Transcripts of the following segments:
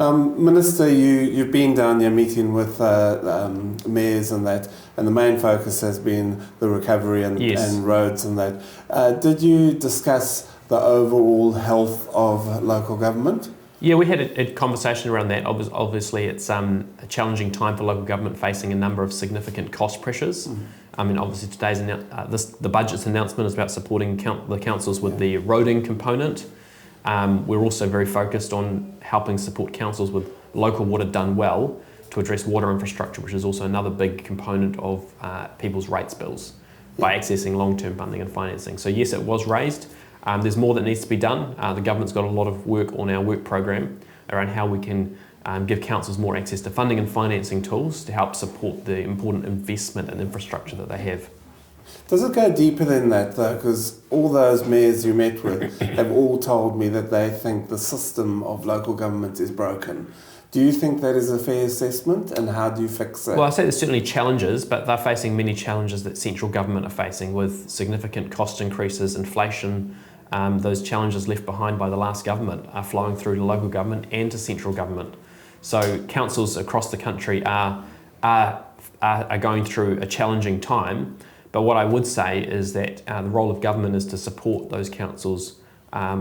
Minister, you've been down there meeting with mayors and that, and the main focus has been the recovery and roads and that. Did you discuss the overall health of local government? Yeah, we had a conversation around that. Obviously, it's a challenging time for local government, facing a number of significant cost pressures. I mean, obviously today's the budget's announcement is about supporting the councils with the roading component. We're also very focused on helping support councils with local water done well to address water infrastructure, which is also another big component of people's rates bills by accessing long-term funding and financing. So yes, it was raised. There's more that needs to be done. The government's got a lot of work on our work program around how we can give councils more access to funding and financing tools to help support the important investment and infrastructure that they have. Does it go deeper than that though? Because all those mayors you met with have all told me that they think the system of local government is broken. Do you think that is a fair assessment, and how do you fix it? Well, I say there's certainly challenges, but they're facing many challenges that central government are facing, with significant cost increases, inflation. Those challenges left behind by the last government are flowing through to local government and to central government. So councils across the country are going through a challenging time. But what I would say is that the role of government is to support those councils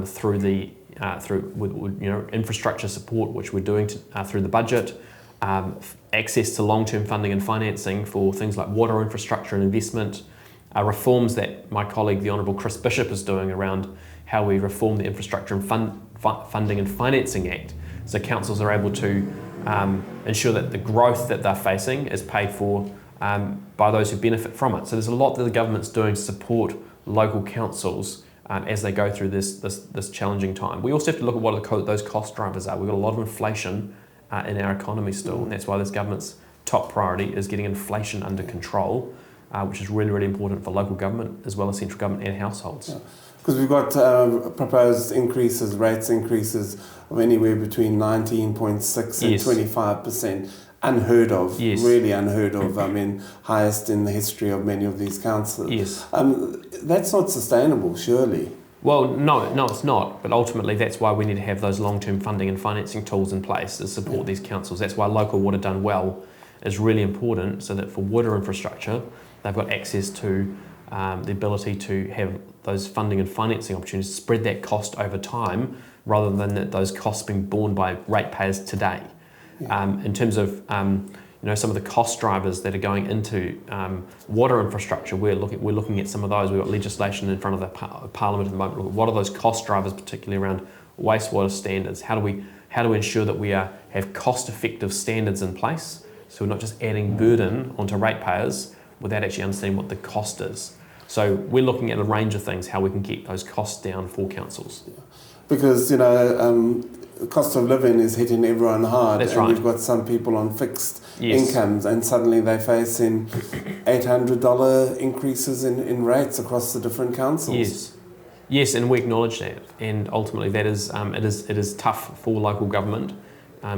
through infrastructure support, which we're doing through the budget, access to long-term funding and financing for things like water infrastructure and investment, reforms that my colleague, the Honourable Chris Bishop, is doing around how we reform the Infrastructure and Funding and Financing Act, so councils are able to ensure that the growth that they're facing is paid for by those who benefit from it. So there's a lot that the government's doing to support local councils as they go through this challenging time. We also have to look at what those cost drivers are. We've got a lot of inflation in our economy still, and that's why this government's top priority is getting inflation under control, which is really, really important for local government as well as central government and households. Because we've got proposed increases, rates increases of anywhere between 19.6 and 25%. Unheard of, really unheard of. I mean, highest in the history of many of these councils. Yes. That's not sustainable, surely. Well, no, it's not. But ultimately, that's why we need to have those long-term funding and financing tools in place to support these councils. That's why local water done well is really important, so that for water infrastructure, they've got access to the ability to have those funding and financing opportunities, spread that cost over time, rather than those costs being borne by ratepayers today. In terms of some of the cost drivers that are going into water infrastructure, we're looking at some of those. We've got legislation in front of the Parliament at the moment. What are those cost drivers, particularly around wastewater standards? How do we ensure that we have cost-effective standards in place, so we're not just adding burden onto ratepayers without actually understanding what the cost is? So we're looking at a range of things, how we can keep those costs down for councils. Because, the cost of living is hitting everyone hard. That's right. We've got some people on fixed incomes, and suddenly they're facing $800 increases in rates across the different councils. Yes, and we acknowledge that. And ultimately, that is it is tough for local government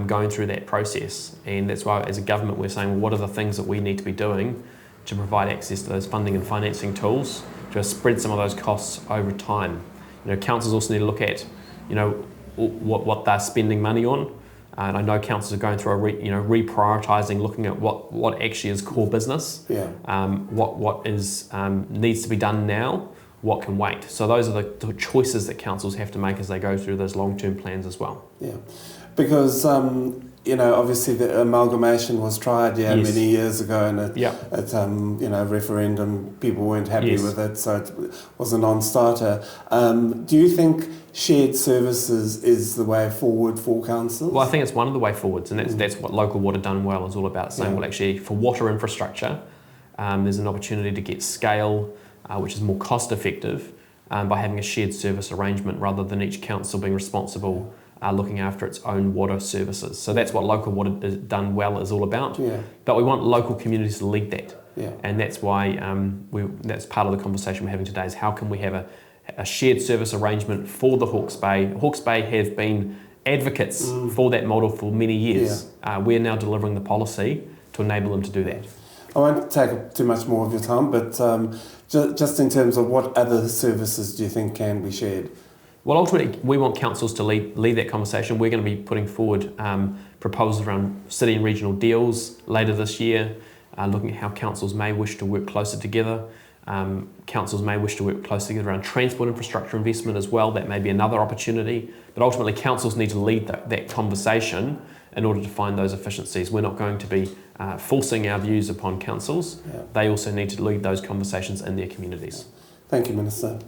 going through that process. And that's why, as a government, we're saying, well, what are the things that we need to be doing to provide access to those funding and financing tools to spread some of those costs over time. Councils also need to look at, what they're spending money on. And I know councils are going through reprioritising, looking at what actually is core business, what is needs to be done now, what can wait. So those are the choices that councils have to make as they go through those long-term plans as well. Yeah, because obviously the amalgamation was tried many years ago, and at referendum people weren't happy with it, so it was a non-starter. Do you think shared services is the way forward for councils? Well, I think it's one of the way forwards, and that's what local water done well is all about, saying, well, actually, for water infrastructure, there's an opportunity to get scale, which is more cost effective, by having a shared service arrangement rather than each council being responsible looking after its own water services. So that's what local water done well is all about. But we want local communities to lead that. And that's why that's part of the conversation we're having today, is how can we have a shared service arrangement for the Hawke's Bay. Hawke's Bay have been advocates for that model for many years. We're now delivering the policy to enable them to do that. I won't take up too much more of your time, but just in terms of what other services do you think can be shared? Well, ultimately, we want councils to lead that conversation. We're going to be putting forward proposals around city and regional deals later this year, looking at how councils may wish to work closer together. Councils may wish to work closely together around transport infrastructure investment as well. That may be another opportunity. But ultimately, councils need to lead that conversation in order to find those efficiencies. We're not going to be forcing our views upon councils. Yeah. They also need to lead those conversations in their communities. Thank you, Minister.